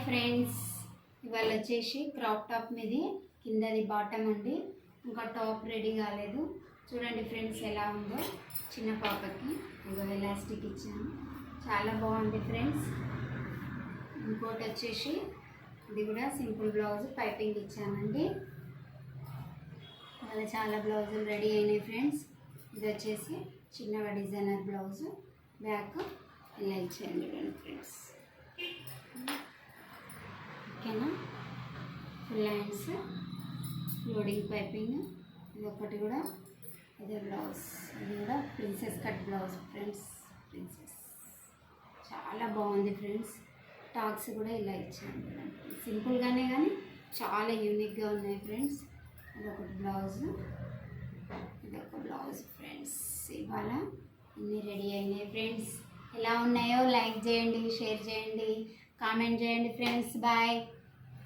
Friends, ఇవాళ వచ్చేసి crop top మీది కిందది బాటమ్ అండి. ఇంకా టాప్ రెడీ కాలేదు. చూడండి ఫ్రెండ్స్ ఎలా ఉందో. చిన్న పాపకి ఇగో ఎలాస్టిక్ ఇచ్చాను, చాలా బాగుంది ఫ్రెండ్స్. ఇంకోటి వచ్చేసి ఇది కూడా సింపుల్ బ్లౌజ్ పైపింగ్ ఇచ్చానండి. ఇవాళ చాలా బ్లౌజులు రెడీ అయినాయి ఫ్రెండ్స్. ఇది వచ్చేసి చిన్న డిజైనర్ బ్లౌజ్, బ్యాక్ ఇలా ఇచ్చాను చూడండి ఫ్రెండ్స్. ఓకేనా, ఫుల్ హ్యాండ్స్, లోడింగ్ పైపింగ్. ఇది ఒకటి కూడా ఇదే బ్లౌజ్, ఇది కూడా princess cut blouse friends. Princess చాలా బాగుంది ఫ్రెండ్స్. టాక్స్ కూడా ఇలా ఇచ్చాను చూడండి, సింపుల్గానే కానీ చాలా యూనిక్గా ఉన్నాయి ఫ్రెండ్స్. ఇదొకటి బ్లౌజ్, ఇదొక బ్లౌజ్ ఫ్రెండ్స్. ఇవాళ అన్నీ రెడీ అయినాయి ఫ్రెండ్స్. ఎలా ఉన్నాయో లైక్ చేయండి, షేర్ చేయండి, కామెంట్ చేయండి ఫ్రెండ్స్. బాయ్.